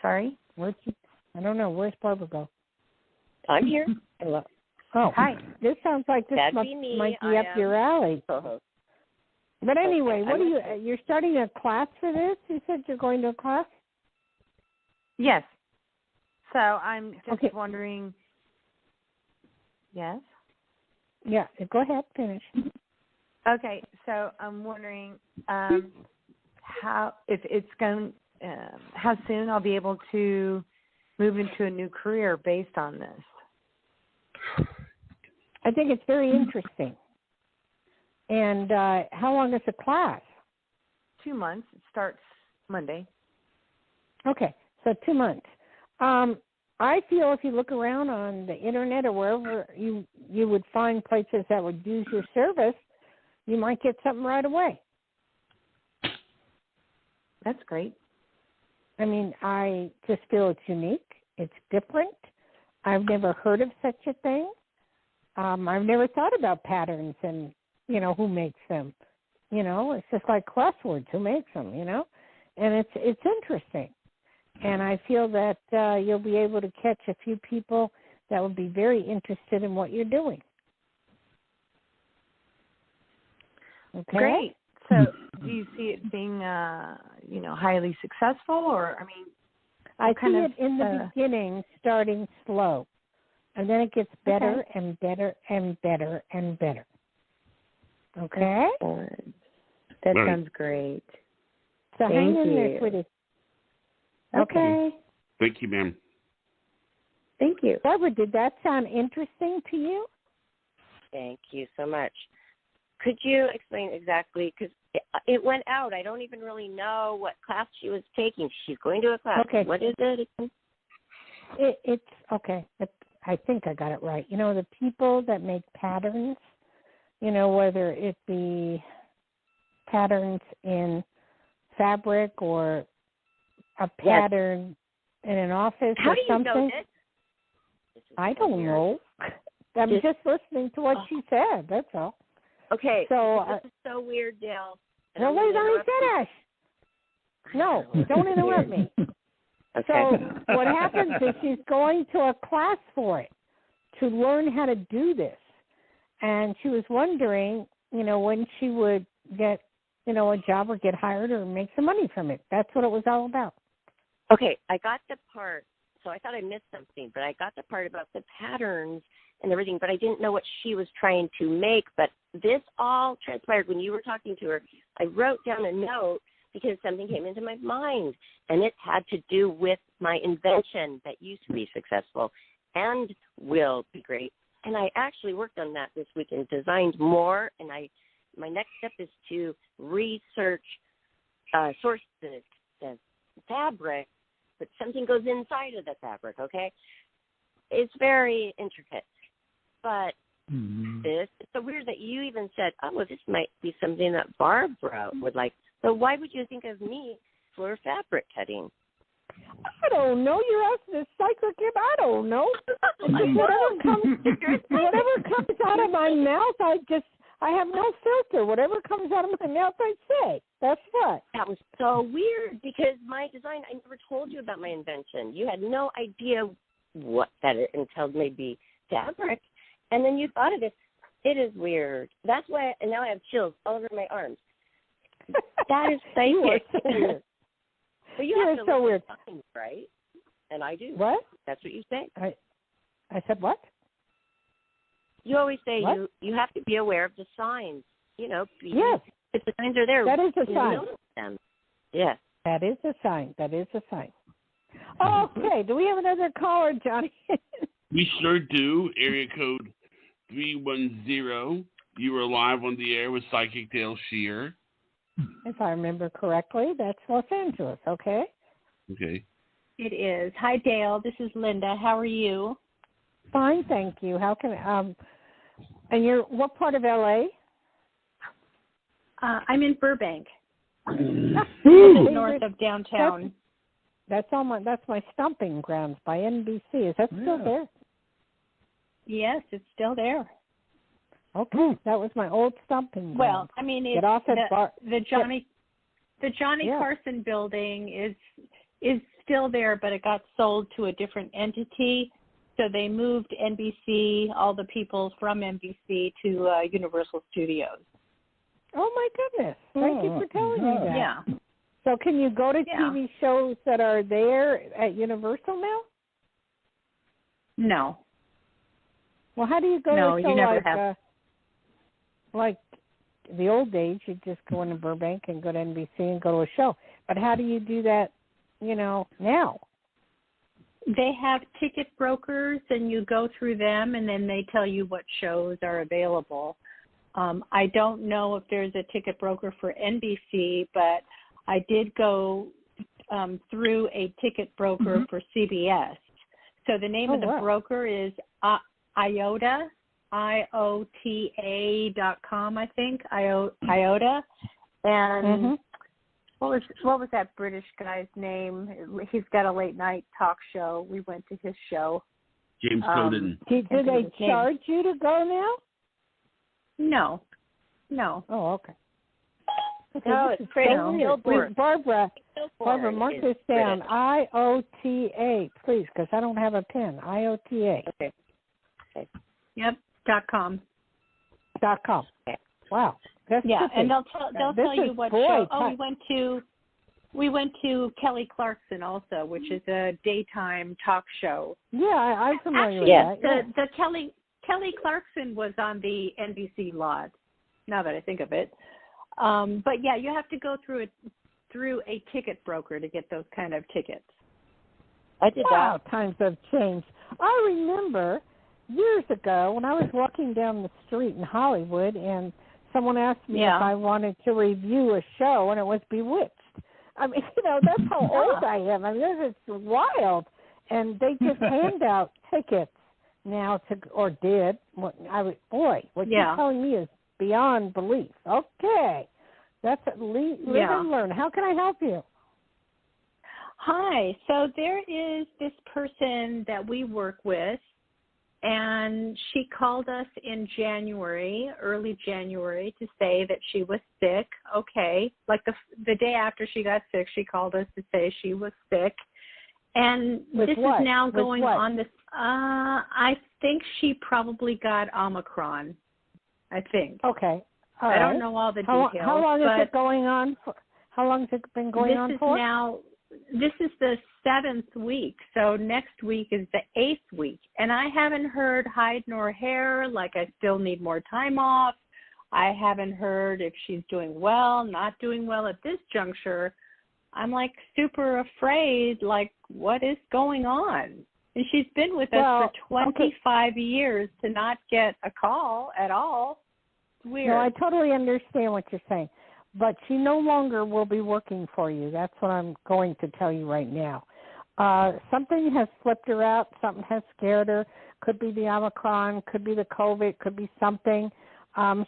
Sorry, I don't know. Where's Barbara go? I'm here. Hello. Oh, hi. This sounds like this might be up your alley. But anyway, you're starting a class for this? You said you're going to a class? Yes. So I'm just wondering. Yes? Yeah, go ahead, finish. Okay, so I'm wondering how soon I'll be able to move into a new career based on this. I think it's very interesting. And how long is the class? 2 months. It starts Monday. Okay, so 2 months. I feel if you look around on the internet or wherever you would find places that would use your service, you might get something right away. That's great. I mean, I just feel it's unique. It's different. I've never heard of such a thing. I've never thought about patterns and, who makes them. It's just like crosswords, who makes them, And it's interesting. And I feel that you'll be able to catch a few people that will be very interested in what you're doing. Okay? Great. So do you see it being, highly successful, or, I see it in the beginning starting slow, and then it gets better and better and better and better. Okay? That sounds great. So hang in there, sweetie. Okay. Thank you, ma'am. Thank you. Barbara, did that sound interesting to you? Thank you so much. Could you explain exactly, because it went out. I don't even really know what class she was taking. She's going to a class. Okay. What is it? It's okay. I think I got it right. The people that make patterns, whether it be patterns in fabric or a pattern in an office How or do you something. know this? I don't know. I'm just listening to what she said. That's all. Okay. So this is so weird, Dayle. Well, wait, let me finish. No, don't interrupt me. Okay. So what happens is she's going to a class for it to learn how to do this, and she was wondering, when she would get, a job or get hired or make some money from it. That's what it was all about. Okay, I got the part. So I thought I missed something, but I got the part about the patterns and everything, but I didn't know what she was trying to make. But this all transpired when you were talking to her. I wrote down a note because something came into my mind, and it had to do with my invention that used to be successful and will be great. And I actually worked on that this week and designed more, and my next step is to research, source the fabric, but something goes inside of the fabric, okay? It's very intricate. But it's so weird that you even said, well, this might be something that Barbara would like. So why would you think of me for fabric cutting? I don't know. You're asking a psychic. I don't know. Whatever comes out of my mouth, I have no filter. Whatever comes out of my mouth, I say. That's what. That was so weird because my design, I never told you about my invention. You had no idea what that is until maybe fabric. And then you thought of it. It is weird. That's why, and now I have chills all over my arms. That is psychic. But you have to so weird, signs, right? And I do. What? That's what you say. I said what? You always say what? you have to be aware of the signs. Yes. If the signs are there, that is a sign. Notice them. Yes. That is a sign. That is a sign. Okay. Do we have another caller, Johnny? We sure do. Area code 310. You are live on the air with Psychic Dayle Schear. If I remember correctly, that's Los Angeles, okay? Okay. It is. Hi, Dayle. This is Linda. How are you? Fine, thank you. How can and you're what part of LA? I'm in Burbank, north of downtown. That's my stomping grounds by NBC. Is that still there? Yes, it's still there. Okay, that was my old stomping ground. Well, I mean, it's the Johnny Carson building is still there, but it got sold to a different entity. So they moved NBC, all the people from NBC, to Universal Studios. Oh my goodness! Thank you for telling me that. Yeah. So can you go to TV shows that are there at Universal now? No. Well, how do you go to a show you never like have. Like the old days, you'd just go into Burbank and go to NBC and go to a show. But how do you do that, now? They have ticket brokers, and you go through them, and then they tell you what shows are available. I don't know if there's a ticket broker for NBC, but I did go through a ticket broker for CBS. So the name of the broker is IOTA. IOTA.com, I think. IOTA. And what was that British guy's name? He's got a late night talk show. We went to his show. James Corden. Do they charge you to go now? No. Oh, okay. No, it's pretty. Barbara, mark this down. IOTA, please, because I don't have a pen. IOTA. Okay. Yep. .com. Wow. That's and they'll tell you what show. Oh, we went to Kelly Clarkson also, which is a daytime talk show. Yeah, I'm familiar with that. The Kelly Clarkson was on the NBC lot. Now that I think of it, but yeah, you have to go through a ticket broker to get those kind of tickets. I did that. Times have changed. I remember years ago when I was walking down the street in Hollywood and someone asked me if I wanted to review a show, and it was Bewitched. I mean, that's how old I am. I mean, it's wild. And they just hand out tickets now or did. What you're telling me is beyond belief. Okay. That's live and learn. How can I help you? Hi. So there is this person that we work with, and she called us in early January, to say that she was sick. Okay. Like the day after she got sick, she called us to say she was sick. And this is now going on this, I think she probably got Omicron, I think. Okay. I don't know all the details. How long is it going on for? How long has it been going on for? This is the 7th week, so next week is the 8th week. And I haven't heard hide nor hair, like I still need more time off. I haven't heard if she's doing well, not doing well at this juncture. I'm like super afraid, like what is going on? And she's been with us for 25 years to not get a call at all. It's weird. No, I totally understand what you're saying. But she no longer will be working for you. That's what I'm going to tell you right now. Something has flipped her out. Something has scared her. Could be the Omicron. Could be the COVID. Could be something.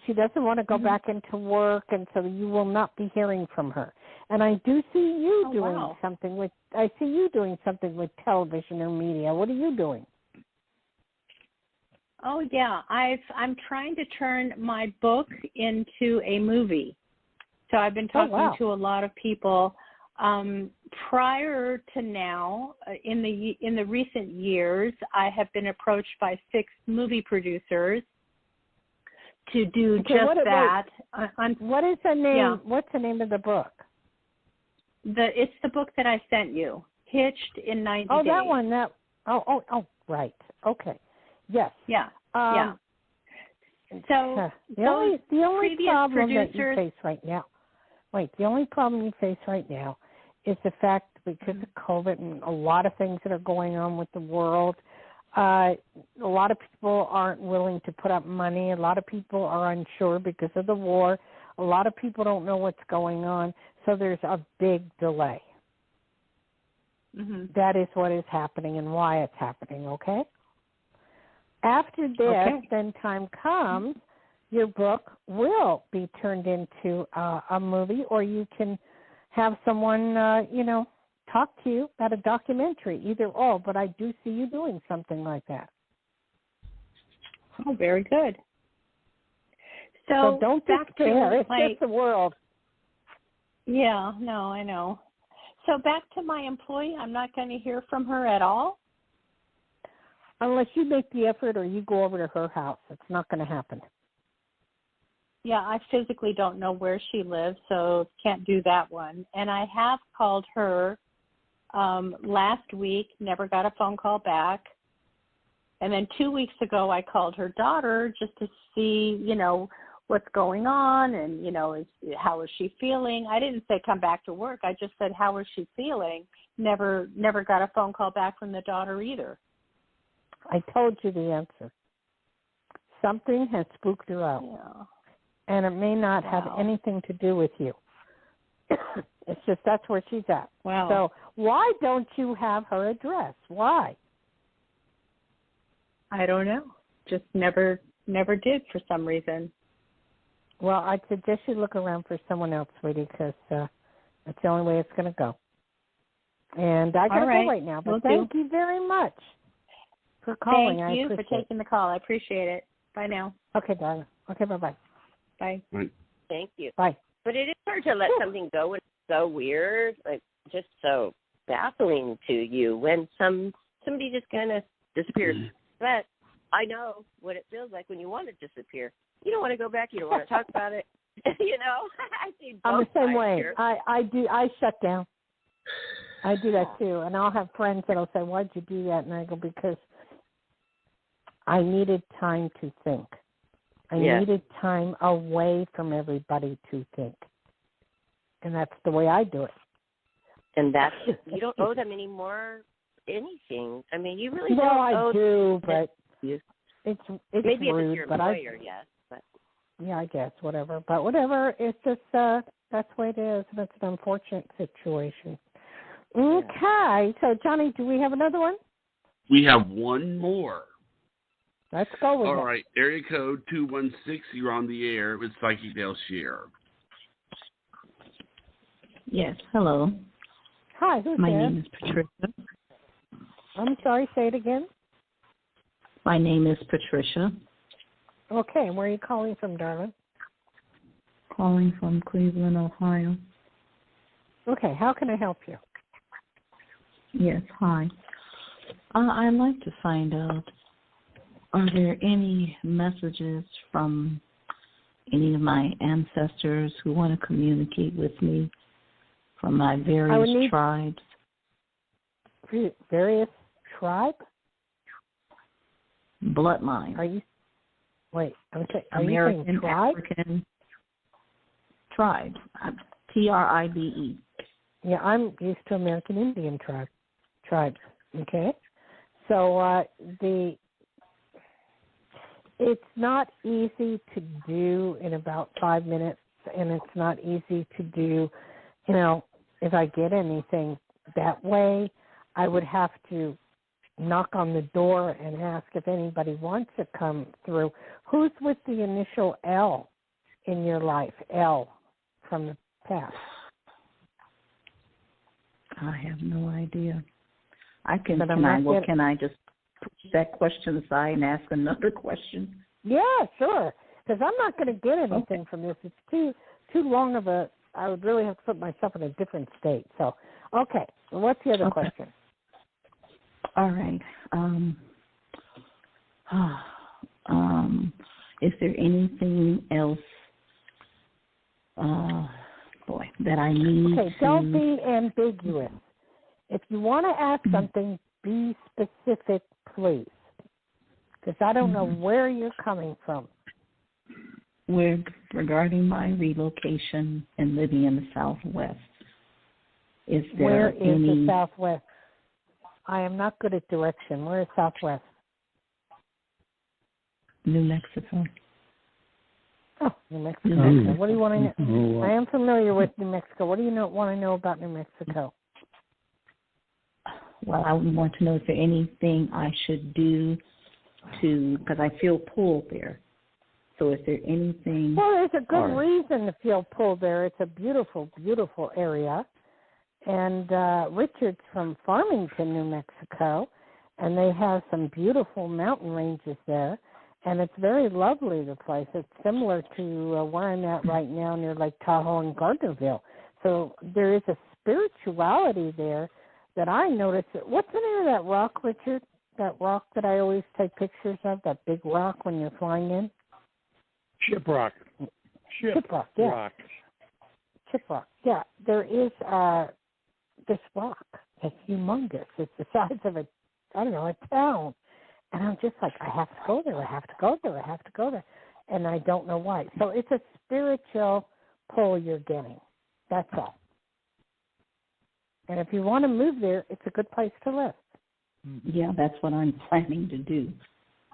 She doesn't want to go back into work, and so you will not be hearing from her. And I do see you doing something with. I see you doing something with television or media. What are you doing? Oh yeah, I'm trying to turn my book into a movie. So I've been talking to a lot of people. Prior to now, in the recent years, I have been approached by 6 movie producers to do just that. What is the name? Yeah. What's the name of the book? It's the book that I sent you, Hitched in 90 Days. Oh, that one. Oh, right. Okay. Yes. Yeah. Yeah. So the only problem producers, that you face right now. Wait, the only problem you face right now is the fact because of COVID and a lot of things that are going on with the world, a lot of people aren't willing to put up money. A lot of people are unsure because of the war. A lot of people don't know what's going on, so there's a big delay. Mm-hmm. That is what is happening and why it's happening, okay? After this, then time comes, your book will be turned into a movie, or you can have someone, talk to you about a documentary, either or. But I do see you doing something like that. Oh, very good. So don't despair. It's just the world. Yeah, no, I know. So back to my employee, I'm not going to hear from her at all? Unless you make the effort or you go over to her house. It's not going to happen. Yeah, I physically don't know where she lives, so can't do that one. And I have called her last week, never got a phone call back. And then 2 weeks ago, I called her daughter just to see, what's going on and, how is she feeling. I didn't say come back to work. I just said, how is she feeling? Never got a phone call back from the daughter either. I told you the answer. Something has spooked her out. Yeah. And it may not have anything to do with you. It's just that's where she's at. Wow. So why don't you have her address? Why? I don't know. Just never did for some reason. Well, I'd suggest you look around for someone else, sweetie, because that's the only way it's going to go. And I got to go right now, but thank you very much for calling. Thank you for taking the call. I appreciate it. Bye now. Okay, darling. Okay, bye-bye. Bye. Thank you. Bye. But it is hard to let something go when it's so weird, like just so baffling to you when somebody just kind of disappears. But I know what it feels like when you want to disappear. You don't want to go back. You don't want to talk about it. I see both I'm the same sides way. here. I shut down. I do that too. And I'll have friends that'll say, why'd you do that? And I go, because I needed time to think. I needed time away from everybody to think. And that's the way I do it. And that's, you don't owe them any more anything. I mean, you really don't. Well, I do, but it's maybe rude. if it's your lawyer, yes. But yeah, I guess, whatever. But whatever, it's just, that's the way it is. And it's an unfortunate situation. Okay. So, Johnny, do we have another one? We have one more. Let's go with it. All right. Area code 216. You're on the air with Psychic Dayle Schear. Yes. Hello. Hi. Who's My there? name is Patricia. I'm sorry. Say it again. My name is Patricia. Okay. Where are you calling from, darling? Calling from Cleveland, Ohio. Okay. How can I help you? Yes. Hi. I'd like to find out, are there any messages from any of my ancestors who want to communicate with me from my various tribes? Various tribe? Bloodline. Are you? Wait. Are American, you saying tribe? African tribes. TRIBE. Yeah, I'm used to American Indian tribes. Okay. So it's not easy to do in about 5 minutes, and it's not easy to do, if I get anything that way, I would have to knock on the door and ask if anybody wants to come through. Who's with the initial L in your life? L from the past. I have no idea. Can I just put that question aside and ask another question? Yeah, sure. Because I'm not going to get anything from this. It's too long of a. I would really have to put myself in a different state. So, okay. What's the other question? All right. Is there anything else, that I need Okay, don't be ambiguous. If you want to ask something, be specific, please. Because I don't know where you're coming from. Regarding my relocation and living in the Southwest. Where is the Southwest? I am not good at direction. Where is Southwest? New Mexico. Oh, New Mexico. Okay. What do you want to know? I am familiar with New Mexico. What do you want to know about New Mexico? Well, I want to know if there's anything I should do because I feel pulled there. So is there anything? Well, there's a good reason to feel pulled there. It's a beautiful, beautiful area. And Richard's from Farmington, New Mexico, and they have some beautiful mountain ranges there. And it's very lovely, the place. It's similar to where I'm at right now near Lake Tahoe and Gardnerville. So there is a spirituality there that I noticed. What's the name of that rock, Richard? That rock that I always take pictures of, that big rock when you're flying in? Shiprock. Shiprock, yeah. Shiprock, yeah. There is this rock. It's humongous. It's the size of a town. And I'm just like, I have to go there. I have to go there. I have to go there. And I don't know why. So it's a spiritual pull you're getting. That's all. And if you want to move there, it's a good place to live. Yeah, that's what I'm planning to do.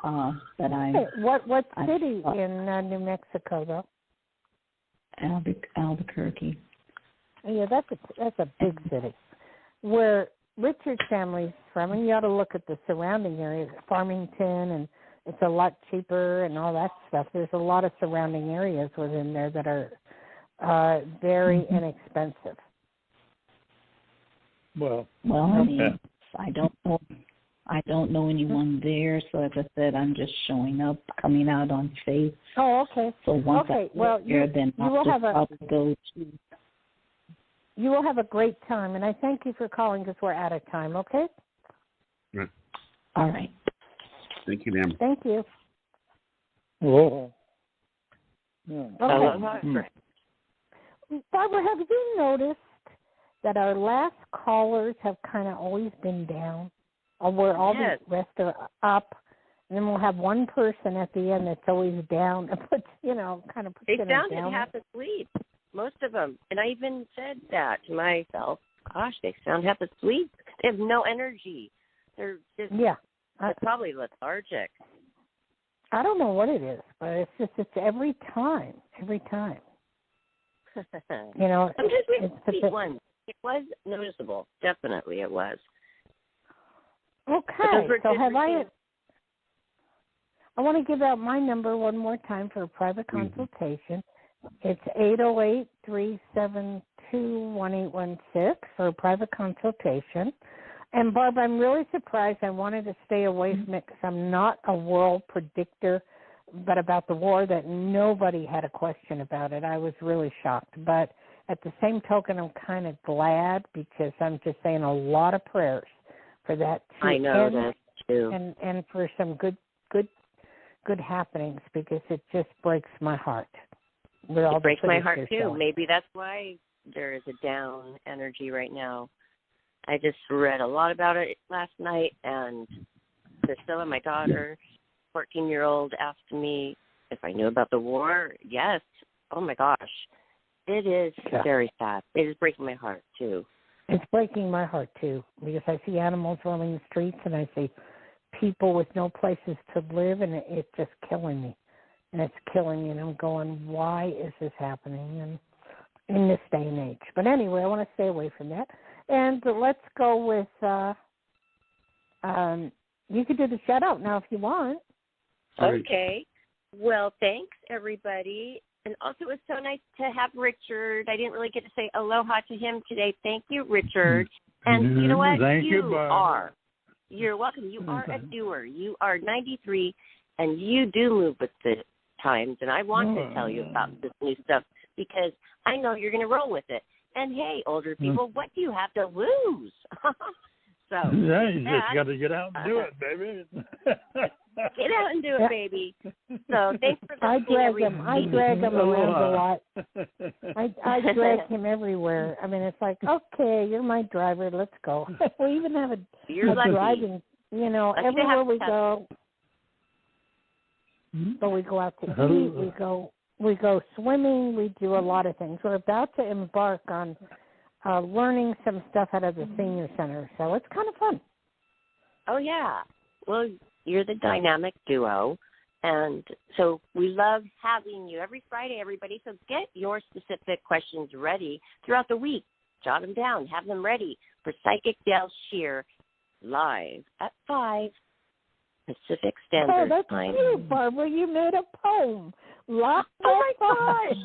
What city in New Mexico, though? Albuquerque. Yeah, that's a big city. Where Richard's family's from, and you ought to look at the surrounding areas, Farmington, and it's a lot cheaper and all that stuff. There's a lot of surrounding areas within there that are very inexpensive. Well, I mean, I don't know anyone there, so as I said, I'm just showing up, coming out on faith. Oh, okay. So once I get there, then I'll just probably go to. You will have a great time, and I thank you for calling because we're out of time, okay? Right. All right. Thank you, ma'am. Thank you. Oh. Okay. Barbara, have you noticed that our last callers have kind of always been down, or where all the rest are up, and then we'll have one person at the end that's always down, and puts, kind of puts They it sounded down. half asleep, most of them. And I even said that to myself. Gosh, they sound half asleep. They have no energy. They're just they're probably lethargic. I don't know what it is, but it's every time. Sometimes we have sweet ones. It was noticeable. Definitely it was. Okay, so I want to give out my number one more time for a private consultation. It's 808-372-1816 for a private consultation. And, Barb, I'm really surprised. I wanted to stay away from it because I'm not a world predictor, but about the war that nobody had a question about it. I was really shocked. But at the same token, I'm kind of glad because I'm just saying a lot of prayers for that to I know end that too. and for some good happenings because it just breaks my heart. It breaks my heart too. Maybe that's why there is a down energy right now. I just read a lot about it last night, and Priscilla, my daughter, 14-year-old, asked me if I knew about the war. Yes. Oh my gosh. It is very sad. It is breaking my heart too. It's breaking my heart too because I see animals roaming the streets and I see people with no places to live, and it's just killing me. And it's killing me, and I'm going, why is this happening in this day and age? But anyway, I want to stay away from that. And let's go with, you could do the shout-out now if you want. Okay. Well, thanks, everybody. And also, it was so nice to have Richard. I didn't really get to say aloha to him today. Thank you, Richard. And you know what? Thank you, Barb. You're welcome. You are a doer. You are 93, and you do move with the times. And I want to tell you about this new stuff because I know you're going to roll with it. And, hey, older people, what do you have to lose? So yeah, you just got to get out and do it, baby. Get out and do it, baby. So thanks for I drag him around a lot. I drag him everywhere. I mean, it's like, okay, you're my driver. Let's go. We even have a driving. You know, everywhere we go. So we go out to eat. We go swimming. We do a lot of things. We're about to embark on learning some stuff out of the senior center, so it's kind of fun. Oh yeah. Well, you're the dynamic duo, and so we love having you every Friday, everybody. So get your specific questions ready throughout the week. Jot them down. Have them ready for Psychic Dayle Schear live at 5 Pacific Standard Time. Oh, that's you, Barbara. You made a poem. Live oh, my gosh.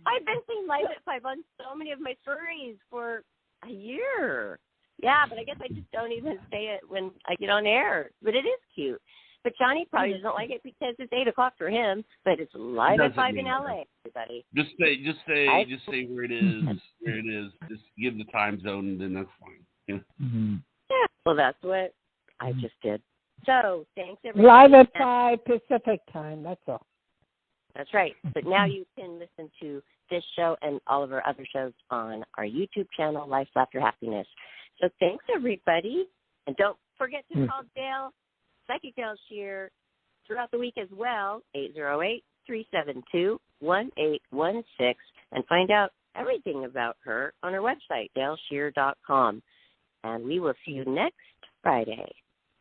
I've been seeing live at 5 on so many of my stories for a year. Yeah, but I guess I just don't even say it when I get on air. But it is cute. But Johnny probably doesn't like it because it's 8 o'clock for him. But it's live at 5 in LA, everybody. Just say where it is. Just give the time zone, and then that's fine. Yeah. Mm-hmm. Yeah. Well, that's what I just did. So thanks, everybody. Live at 5 Pacific time. That's all. That's right. But now you can listen to this show and all of our other shows on our YouTube channel, Life, Laughter, Happiness. So thanks, everybody. And don't forget to call Dayle, Psychic Dayle Schear, throughout the week as well, 808-372-1816, and find out everything about her on her website, DayleSchear.com. And we will see you next Friday,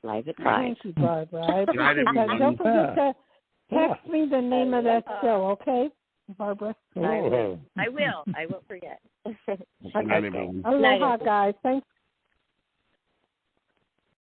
live at 5. Thank you, Barbara. Don't forget to text me the name of that show, okay, Barbara? I will. I won't forget. Good night, everyone. Aloha, guys. Thanks.